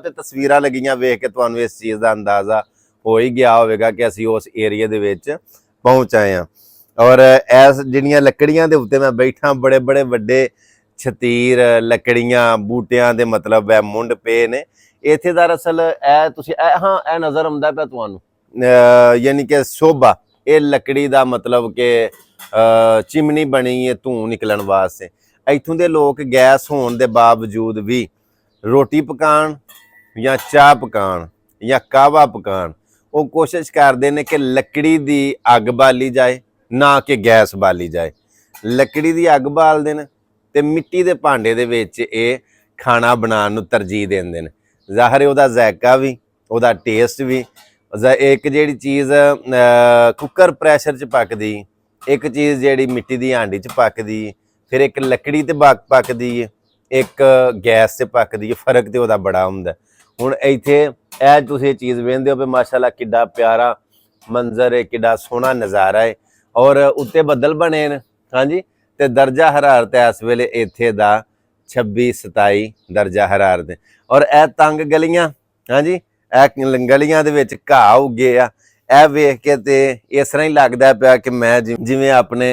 ਤੇ ਤਸਵੀਰਾਂ ਲੱਗੀਆਂ ਵੇਖ ਕੇ ਤੁਹਾਨੂੰ ਇਸ ਚੀਜ਼ ਦਾ ਅੰਦਾਜ਼ਾ ਹੋ ਹੀ ਗਿਆ ਹੋਵੇਗਾ ਕਿ ਅਸੀਂ ਉਸ ਏਰੀਆ ਦੇ ਵਿੱਚ ਪਹੁੰਚ ਆਏ ਹਾਂ। ਔਰ ਐਸ ਜਿਹੜੀਆਂ ਲੱਕੜੀਆਂ ਦੇ ਉੱਤੇ ਮੈਂ ਬੈਠਾ, ਬੜੇ ਬੜੇ ਵੱਡੇ ਛਤੀਰ ਲੱਕੜੀਆਂ ਬੂਟਿਆਂ ਦੇ ਮਤਲਬ ਹੈ ਮੁੰਡ ਪਏ ਨੇ ਇੱਥੇ। ਦਰਅਸਲ ਇਹ ਤੁਸੀਂ ਹਾਂ ਇਹ ਨਜ਼ਰ ਆਉਂਦਾ ਪਿਆ ਤੁਹਾਨੂੰ, ਯਾਨੀ ਕਿ ਸੋਭਾ, ਇਹ ਲੱਕੜੀ ਦਾ ਮਤਲਬ ਕਿ ਚਿਮਨੀ ਬਣੀ ਹੈ ਧੂੰ ਨਿਕਲਣ ਵਾਸਤੇ। ਇੱਥੋਂ ਦੇ ਲੋਕ ਗੈਸ ਹੋਣ ਦੇ ਬਾਵਜੂਦ ਵੀ ਰੋਟੀ ਪਕਾਉਣ ਜਾਂ ਚਾਹ ਪਕਾਉਣ ਜਾਂ ਕਾਹਵਾ ਪਕਾਉਣ, ਉਹ ਕੋਸ਼ਿਸ਼ ਕਰਦੇ ਨੇ ਕਿ ਲੱਕੜੀ ਦੀ ਅੱਗ ਬਾਲੀ ਜਾਏ, ਨਾ ਕਿ ਗੈਸ ਬਾਲੀ ਜਾਏ। ਲੱਕੜੀ ਦੀ ਅੱਗ ਬਾਲਦੇ ਨੇ ਤੇ ਮਿੱਟੀ ਦੇ ਭਾਂਡੇ ਦੇ ਵਿੱਚ ਇਹ ਖਾਣਾ ਬਣਾਉਣ ਨੂੰ ਤਰਜੀਹ ਦਿੰਦੇ ਨੇ। ਜ਼ਾਹਰ ਹੈ ਉਹਦਾ ਜ਼ਾਇਕਾ ਵੀ, ਉਹਦਾ ਟੇਸਟ ਵੀ। ਇੱਕ ਜਿਹੜੀ ਚੀਜ਼ ਕੁੱਕਰ ਪ੍ਰੈਸ਼ਰ 'ਚ ਪੱਕਦੀ, ਇੱਕ ਚੀਜ਼ ਜਿਹੜੀ ਮਿੱਟੀ ਦੀ ਹਾਂਡੀ 'ਚ ਪੱਕਦੀ, ਫਿਰ ਇੱਕ ਲੱਕੜੀ ਤੇ ਪੱਕਦੀ ਹੈ, ਇੱਕ ਗੈਸ 'ਤੇ ਪੱਕਦੀ ਹੈ। ਫਰਕ ਤੇ ਉਹਦਾ ਬੜਾ ਹੁੰਦਾ। ਹੁਣ ਇੱਥੇ ਇਹ ਤੁਸੀਂ ਇਹ ਚੀਜ਼ ਵੇਖਦੇ ਹੋ ਵੀ ਮਾਸ਼ਾਅੱਲਾ ਕਿੱਡਾ ਪਿਆਰਾ ਮੰਜ਼ਰ ਹੈ, ਕਿੱਡਾ ਸੋਹਣਾ ਨਜ਼ਾਰਾ ਹੈ। ਔਰ ਉੱਤੇ ਬੱਦਲ ਬਣੇ ਨੇ, ਹਾਂਜੀ, ਤੇ ਦਰਜਾ ਹਰਾਰਤ ਇਸ ਵੇਲੇ ਇੱਥੇ ਦਾ 26-27 ਦਰਜਾ ਹਰਾਰਤ। ਔਰ ਇਹ ਤੰਗ ਗਲੀਆਂ, ਹਾਂਜੀ, ਇਹ ਗਲੀਆਂ ਦੇ ਵਿੱਚ ਘਾਹ ਉੱਗੇ ਆ। ਇਹ ਵੇਖ ਕੇ ਤੇ ਇਸ ਤਰ੍ਹਾਂ ਹੀ ਲੱਗਦਾ ਪਿਆ ਕਿ ਮੈਂ ਜਿਵੇਂ ਆਪਣੇ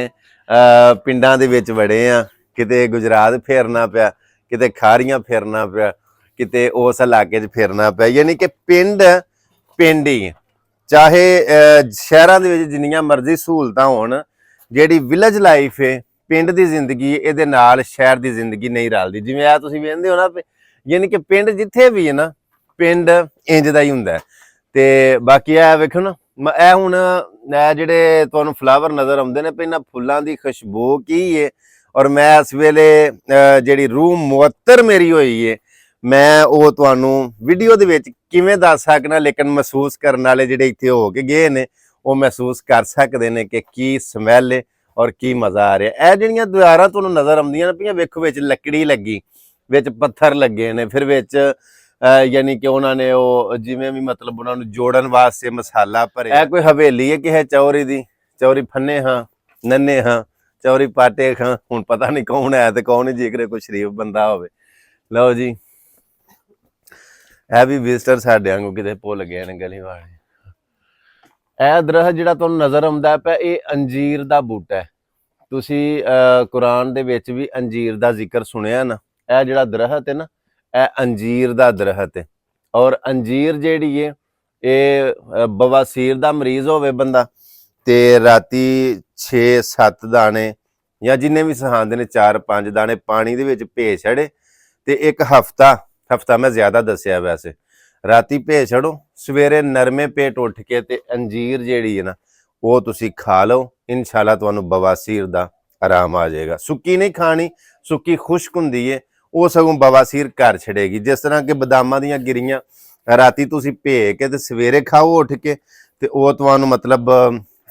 ਪਿੰਡਾਂ ਦੇ ਵਿੱਚ ਵੜੇ ਆ, ਕਿਤੇ ਗੁਜਰਾਤ ਫੇਰਨਾ ਪਿਆ, ਕਿਤੇ ਖਾਰੀਆਂ ਫੇਰਨਾ ਪਿਆ, ਕਿਤੇ ਉਸ ਇਲਾਕੇ 'ਚ ਫਿਰਨਾ ਪਿਆ। ਯਾਨੀ ਕਿ ਪਿੰਡ ਪਿੰਡ ਹੀ, ਚਾਹੇ ਸ਼ਹਿਰਾਂ ਦੇ ਵਿੱਚ ਜਿੰਨੀਆਂ ਮਰਜ਼ੀ ਸਹੂਲਤਾਂ ਹੋਣ, ਜਿਹੜੀ ਵਿਲੇਜ ਲਾਈਫ ਹੈ, ਪਿੰਡ ਦੀ ਜ਼ਿੰਦਗੀ, ਇਹਦੇ ਨਾਲ ਸ਼ਹਿਰ ਦੀ ਜ਼ਿੰਦਗੀ ਨਹੀਂ ਰਲਦੀ। ਜਿਵੇਂ ਆ ਤੁਸੀਂ ਵੇਖਦੇ ਹੋ ਨਾ, ਯਾਨੀ ਕਿ ਪਿੰਡ ਜਿੱਥੇ ਵੀ ਹੈ ਨਾ, ਪਿੰਡ ਇੰਜ ਦਾ ਹੀ ਹੁੰਦਾ। ਤੇ ਬਾਕੀ ਇਹ ਵੇਖੋ ਨਾ, ਇਹ ਹੁਣ ਇਹ ਜਿਹੜੇ ਤੁਹਾਨੂੰ ਫਲਾਵਰ ਨਜ਼ਰ ਆਉਂਦੇ ਨੇ, ਇਹਨਾਂ ਫੁੱਲਾਂ ਦੀ ਖੁਸ਼ਬੂ ਕੀ ਹੈ। ਔਰ ਮੈਂ ਇਸ ਵੇਲੇ ਜਿਹੜੀ ਰੂਹ ਮੁਅੱਤਰ ਮੇਰੀ ਹੋਈ ਹੈ, ਮੈਂ ਉਹ ਤੁਹਾਨੂੰ ਵੀਡੀਓ ਦੇ ਵਿੱਚ ਕਿਵੇਂ ਦੱਸ ਸਕਣਾ, ਲੇਕਿਨ ਮਹਿਸੂਸ ਕਰਨ ਵਾਲੇ ਜਿਹੜੇ ਇੱਥੇ ਹੋ ਕੇ ਗਏ ਨੇ ਉਹ ਮਹਿਸੂਸ ਕਰ ਸਕਦੇ ਨੇ ਕਿ ਕੀ ਸਮੈਲ ਹੈ ਔਰ ਕੀ ਮਜ਼ਾ ਆ ਰਿਹਾ। ਇਹ ਜਿਹੜੀਆਂ ਦੀਵਾਰਾਂ ਤੁਹਾਨੂੰ ਨਜ਼ਰ ਆਉਂਦੀਆਂ ਨੇ ਪਈਆਂ, ਵੇਖੋ ਵਿੱਚ ਲੱਕੜੀ ਲੱਗੀ, ਵਿੱਚ ਪੱਥਰ ਲੱਗੇ ਨੇ, ਫਿਰ ਵਿੱਚ ਯਾਨੀ ਕਿ ਉਹਨਾਂ ਨੇ ਉਹ ਜਿਵੇਂ ਵੀ ਮਤਲਬ ਉਹਨਾਂ ਨੂੰ ਜੋੜਨ ਵਾਸਤੇ ਮਸਾਲਾ ਭਰਿਆ। ਇਹ ਕੋਈ ਹਵੇਲੀ ਹੈ ਕਿ ਚੌਰੀ ਦੀ? ਚੌਰੀ ਫੰਨੇ ਹਾਂ, ਨੰਨੇ ਹਾਂ, ਚੌਰੀ ਪਾਟੇ ਖਾਂ, ਹੁਣ ਪਤਾ ਨਹੀਂ ਕੌਣ ਹੈ ਤੇ ਕੌਣ ਨਹੀਂ, ਜੇਕਰ ਕੋਈ ਸ਼ਰੀਫ ਬੰਦਾ ਹੋਵੇ। ਲਓ ਜੀ, ਇਹ ਵੀ ਵਿਜ਼ਟਰ ਸਾਡੇ ਵਾਂਗੂ ਕਿਤੇ ਭੁੱਲ ਗਏ ਨੇ ਗਲੀ ਵਾਲੇ। ਇਹ ਦਰਖਤ ਜਿਹੜਾ ਤੁਹਾਨੂੰ ਨਜ਼ਰ ਆਉਂਦਾ ਪਿਆ, ਇਹ ਅੰਜੀਰ ਦਾ ਬੂਟਾ ਹੈ। ਤੁਸੀਂ ਕੁਰਾਨ ਦੇ ਵਿੱਚ ਵੀ ਅੰਜੀਰ ਦਾ ਜ਼ਿਕਰ ਸੁਣਿਆ ਨਾ। ਇਹ ਜਿਹੜਾ ਦਰਖਤ ਹੈ ਨਾ, ਇਹ ਅੰਜੀਰ ਦਾ ਦਰਖਤ ਹੈ। ਔਰ ਅੰਜੀਰ ਜਿਹੜੀ ਹੈ, ਇਹ ਬਵਾਸੀਰ ਦਾ ਮਰੀਜ਼ ਹੋਵੇ ਬੰਦਾ ਤੇ ਰਾਤੀ 6-7 ਦਾਣੇ ਜਾਂ ਜਿੰਨੇ ਵੀ ਸਿਖਾਉਂਦੇ ਨੇ 4-5 ਦਾਣੇ ਪਾਣੀ ਦੇ ਵਿੱਚ ਭੇਜ ਛੜੇ ਤੇ ਇੱਕ ਹਫਤਾ ਮੈਂ ਜ਼ਿਆਦਾ ਦੱਸਿਆ ਵੈਸੇ, ਰਾਤੀ ਭੇਜ ਛੜੋ, ਸਵੇਰੇ ਨਰਮੇ ਪੇਟ ਉੱਠ ਕੇ ਤੇ ਅੰਜੀਰ ਜਿਹੜੀ ਹੈ ਨਾ ਉਹ ਤੁਸੀਂ ਖਾ ਲਓ, ਇਨਸ਼ਾਅੱਲਾ ਤੁਹਾਨੂੰ ਬਵਾਸੀਰ ਦਾ ਆਰਾਮ ਆ ਜਾਏਗਾ। ਸੁੱਕੀ ਨਹੀਂ ਖਾਣੀ, ਸੁੱਕੀ ਖੁਸ਼ਕ ਹੁੰਦੀ ਹੈ, ਉਹ ਸਗੋਂ ਬਵਾਸੀਰ ਘਰ ਛੜੇਗੀ। ਜਿਸ ਤਰ੍ਹਾਂ ਕਿ ਬਦਾਮਾਂ ਦੀਆਂ ਗਿਰੀਆਂ ਰਾਤੀ ਤੁਸੀਂ ਭੇ ਕੇ ਤੇ ਸਵੇਰੇ ਖਾਓ ਉੱਠ ਕੇ, ਤੇ ਉਹ ਤੁਹਾਨੂੰ ਮਤਲਬ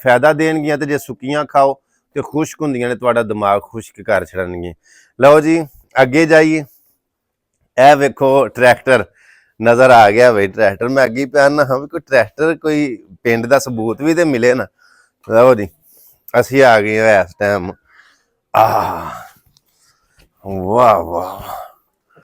ਫਾਇਦਾ ਦੇਣਗੀਆਂ। ਤੇ ਜੇ ਸੁੱਕੀਆਂ ਖਾਓ ਤੇ ਖੁਸ਼ਕ ਹੁੰਦੀਆਂ ਨੇ, ਤੁਹਾਡਾ ਦਿਮਾਗ ਖੁਸ਼ਕ ਕਰ ਛੜਨਗੀਆਂ। ਲਓ ਜੀ ਅੱਗੇ ਜਾਈਏ। ਇਹ ਵੇਖੋ ਟਰੈਕਟਰ ਨਜ਼ਰ ਆ ਗਿਆ ਬਈ, ਟਰੈਕਟਰ ਮੈਂ ਅੱਗੇ ਪਿਆ ਨਾ, ਹਾਂ ਵੀ ਕੋਈ ਟਰੈਕਟਰ, ਕੋਈ ਪਿੰਡ ਦਾ ਸਬੂਤ ਵੀ ਤੇ ਮਿਲੇ ਨਾ। ਲਓ ਜੀ ਅਸੀਂ ਆ ਗਏ ਇਸ ਟਾਈਮ। ਵਾਹ ਵਾਹ,